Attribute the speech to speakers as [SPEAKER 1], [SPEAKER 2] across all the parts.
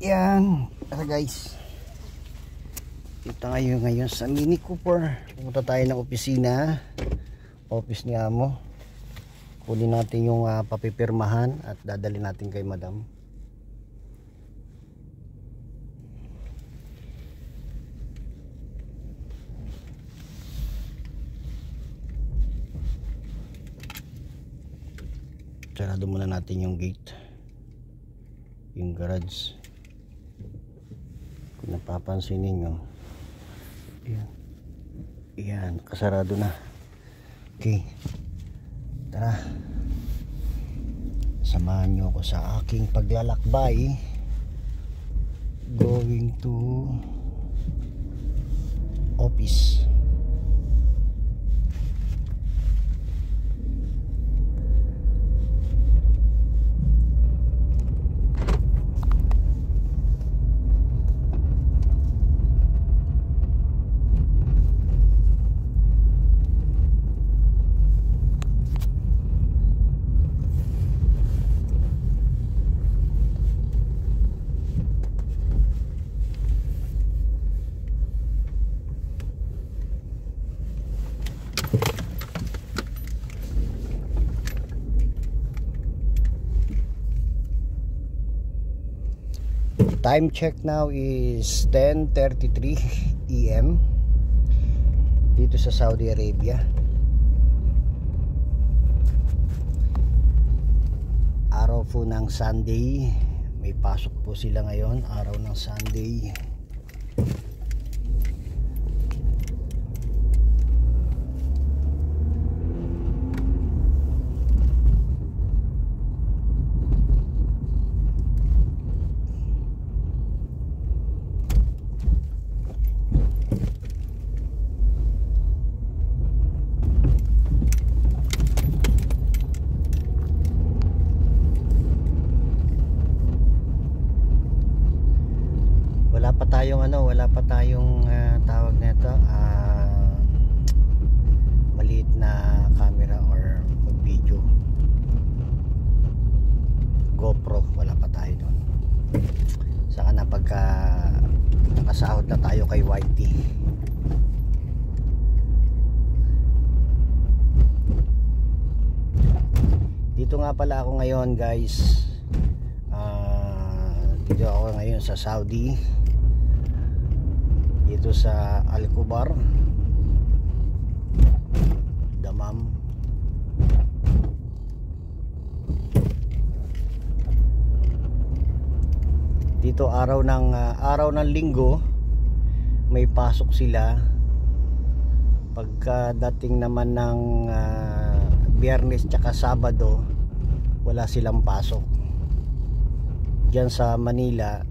[SPEAKER 1] Yan, tara guys. Kita ngayon sa Mini Cooper. Pumunta tayo ng opisina, office ni Amo. Kunin natin yung papipirmahan at dadali natin kay Madam. Sarado muna natin yung gate, yung garage. Kung napapansin ninyo, yan, kasarado na. Okay, tara, samahan nyo ako sa aking paglalakbay going to office. Time check now is 10:33 AM dito sa Saudi Arabia. Araw po ng Sunday. May pasok po sila ngayon, araw ng Sunday. Wala pa tayong tawag nito, maliit na camera or video, GoPro, wala pa tayo doon. Saka na pagka nakasahod na tayo kay YT. Dito nga pala ako ngayon guys, dito ako ngayon sa Saudi, dito sa Al Kubar, Dammam. Dito araw ng linggo may pasok sila. Pagkadating naman ng Biyernes tsaka Sabado wala silang pasok. Diyan sa Manila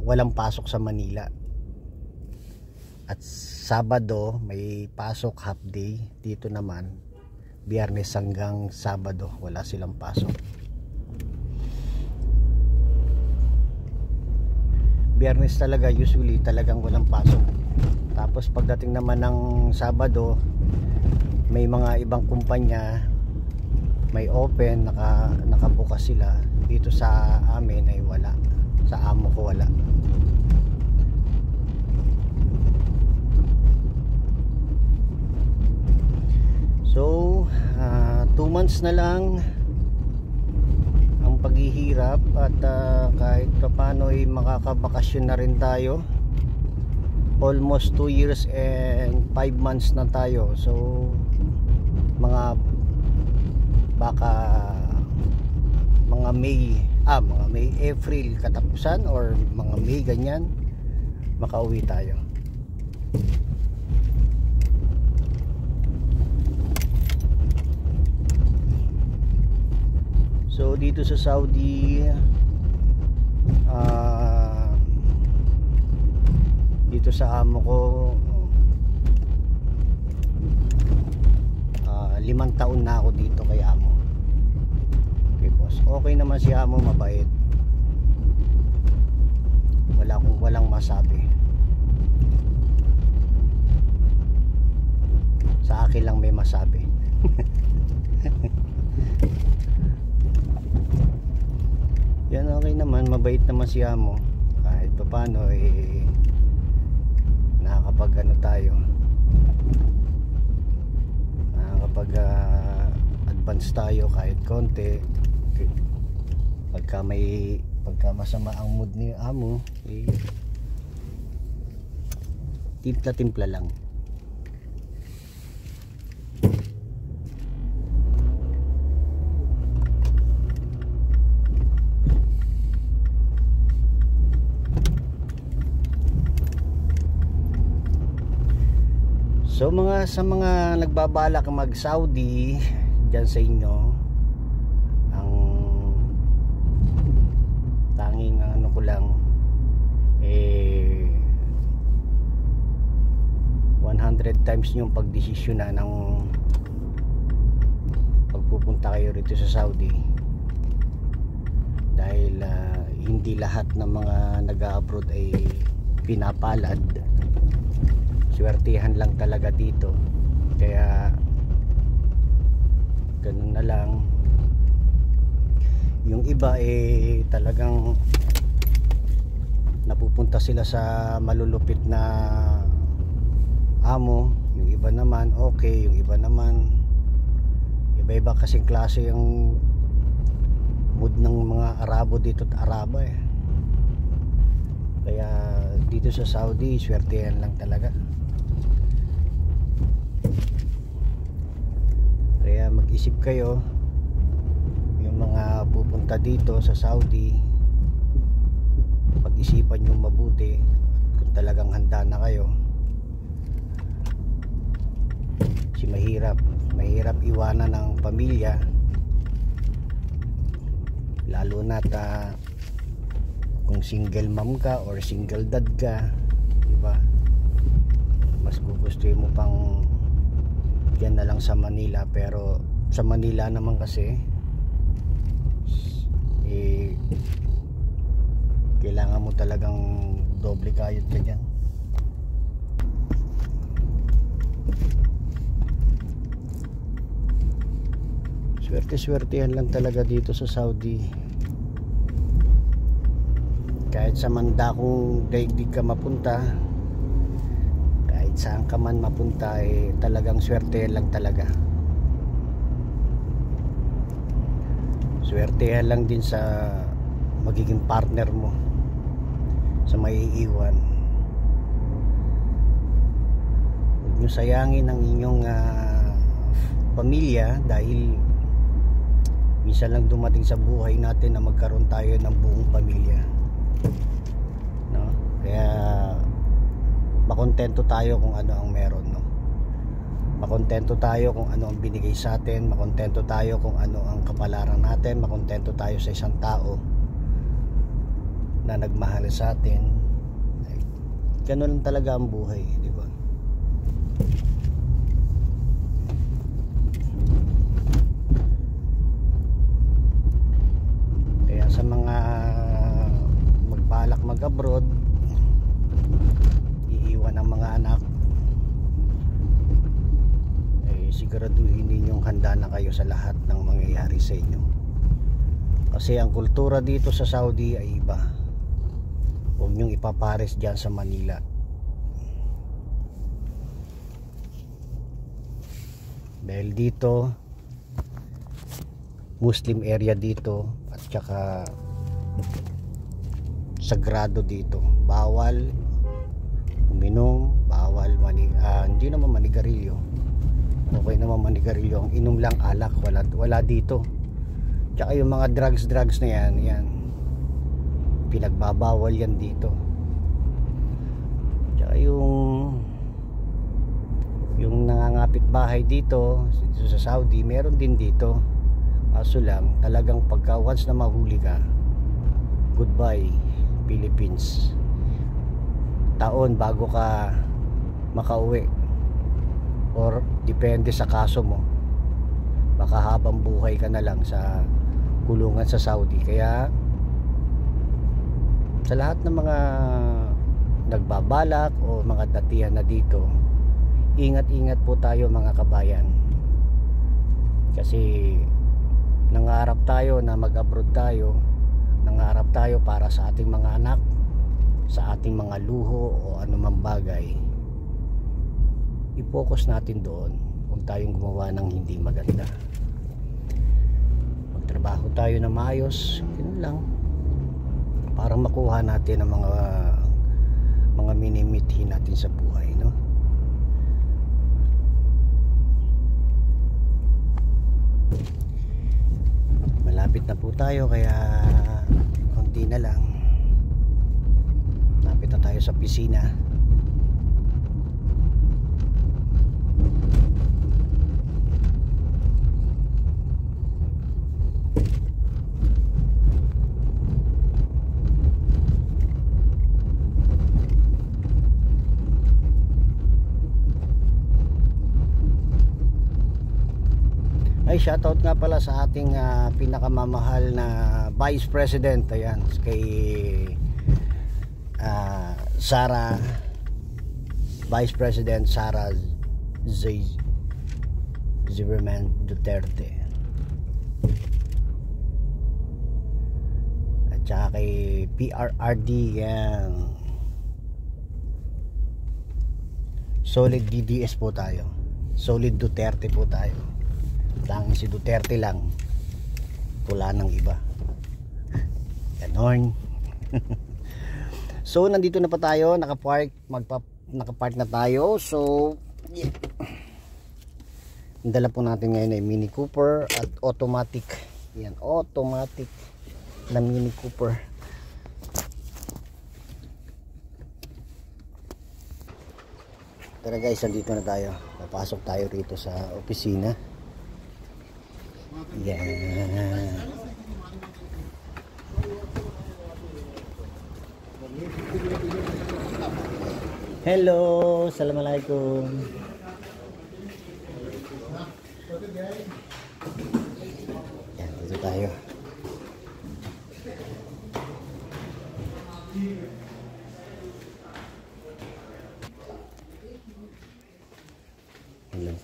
[SPEAKER 1] walang pasok sa Manila, at Sabado may pasok half day. Dito naman Biyernes hanggang Sabado wala silang pasok. Biyernes talaga usually talagang walang pasok. Tapos pagdating naman ng Sabado may mga ibang kumpanya may open, nakabukas sila. Dito sa amin ay wala, sa amo ko wala. So 2 months na lang ang paghihirap at kahit paano ay makakabakasyon na rin tayo. Almost 2 years and 5 months na tayo. So mga May, April katapusan or mga May ganyan makauwi tayo. So dito sa Saudi, dito sa amo ko 5 taon na ako dito kay amo. Okay boss, okay naman si amo, mabait, walang masabi. Sa akin lang may masabi. yan okay naman, mabait naman si amo. Kahit pa paano nakakapag ano tayo, nakakapag advance tayo kahit konti. Pagka masama ang mood ni amo, timpla-timpla lang. So sa mga nagbabalak mag Saudi dyan sa inyo, ang tanging ano ko lang 100 times yung pagdesisyonan ng pagpupunta kayo rito sa Saudi, dahil hindi lahat ng mga nag-abroad ay pinapalad. Swertihan lang talaga dito, kaya ganun na lang. Yung iba talagang napupunta sila sa malulupit na amo, yung iba naman okay, yung iba naman iba-iba kasing klase yung mood ng mga Arabo dito at Araba kaya dito sa Saudi swertihan lang talaga. Kaya mag-isip kayo, yung mga pupunta dito sa Saudi, pag-isipan nyo mabuti kung talagang handa na kayo. Kasi mahirap iwanan ng pamilya, lalo na kung single mom ka or single dad ka, diba? Mas gugustuhin mo pang yan na lang sa Manila. Pero sa Manila naman kasi kailangan mo talagang doble kayod ka dyan. Swerte-swertehan lang talaga dito sa Saudi. Kahit sa mandakong daigdig ka mapunta, saan ka man mapunta, talagang swertehan lang talaga. Swertehan lang din sa magiging partner mo, sa maiiwan. Huwag nyo sayangin ang inyong pamilya, dahil minsan lang dumating sa buhay natin na magkaroon tayo ng buong pamilya, no? Kaya makontento tayo kung ano ang meron, no? Makontento tayo kung ano ang binigay sa atin, makontento tayo kung ano ang kapalaran natin, makontento tayo sa isang tao na nagmahal sa atin. Ganun lang talaga ang buhay, di ba? Kaya sa mga magbalak mag-abroad, iiwan ang mga anak, siguraduhin ninyong handa na kayo sa lahat ng mangyayari sa inyo. Kasi ang kultura dito sa Saudi ay iba. Huwag nyong ipapares dyan sa Manila. Dahil dito Muslim area dito, at saka sagrado dito. Bawal uminom, bawal hindi naman manigarilyo. Okay naman manigarilyo, ang inom lang alak, wala dito. Tsaka yung mga drugs na yan pinagbabawal yan dito. Tsaka yung nangangapit bahay dito sa Saudi, meron din dito. Kaso lang, talagang pagka once na mahuli ka, goodbye Philippines. Taon bago ka makauwi, or depende sa kaso mo, baka habang buhay ka na lang sa kulungan sa Saudi. Kaya sa lahat ng mga nagbabalak o mga datihan na dito, ingat-ingat po tayo mga kabayan. Kasi nangarap tayo na mag-abroad tayo, nangarap tayo para sa ating mga anak, sa ating mga luho o anumang bagay, i-focus natin doon. Huwag tayong gumawa ng hindi maganda. Magtrabaho tayo na maayos, yun lang, para makuha natin ang mga minimithi natin sa buhay, no? Malapit na po tayo, kaya konti na lang. Malapit na tayo sa pisina. Ay, shoutout nga pala sa ating pinakamamahal na Vice President. Ayan, kay Sara, Vice President Sara Zimmerman Duterte. At saka kay PRRD, yan. Solid DDS po tayo. Solid Duterte po tayo. Tanging si Duterte lang, wala nang iba. Ganon. So nandito na pa tayo, nakapark na tayo. So yeah. Ang dala po natin ngayon ay Mini Cooper at automatic. Yan, automatic na Mini Cooper. Tara guys, nandito na tayo. Papasok tayo rito sa opisina. Yan. Hello, assalamualaikum. Yan, dito tayo. Hello.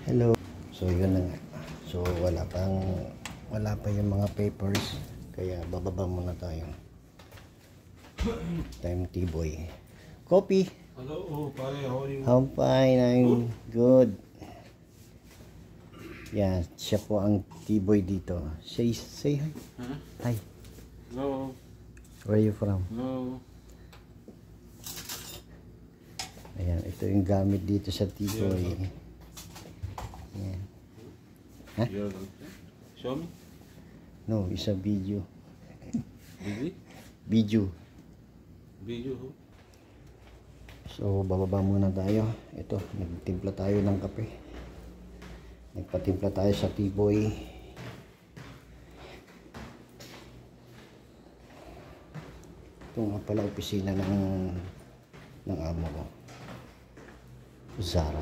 [SPEAKER 1] Hello. So yun na nga. So wala pa yung mga papers, kaya bababa muna tayo. Time T-boy. Copy.
[SPEAKER 2] Hello, pare, how are you?
[SPEAKER 1] I'm fine, I'm good. Yeah, siya po ang T-boy dito. Say hi.
[SPEAKER 2] Huh?
[SPEAKER 1] Hi.
[SPEAKER 2] Hello.
[SPEAKER 1] Where are you from?
[SPEAKER 2] Hello.
[SPEAKER 1] Ayan, ito yung gamit dito sa T-boy. Ayan. Huh?
[SPEAKER 2] Show me.
[SPEAKER 1] No, it's a video.
[SPEAKER 2] Busy?
[SPEAKER 1] Video.
[SPEAKER 2] Video.
[SPEAKER 1] So, bababa muna tayo. Ito, nagtimpla tayo ng kape. Nagpatimpla tayo sa T-boy. Ito nga pala opisina ng amo ko. Zara.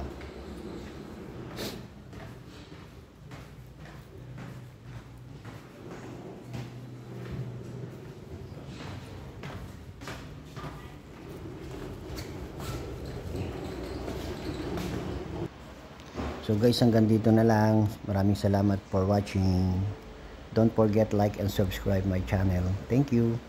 [SPEAKER 1] So guys, hanggang dito na lang. Maraming salamat for watching. Don't forget like and subscribe my channel. Thank you.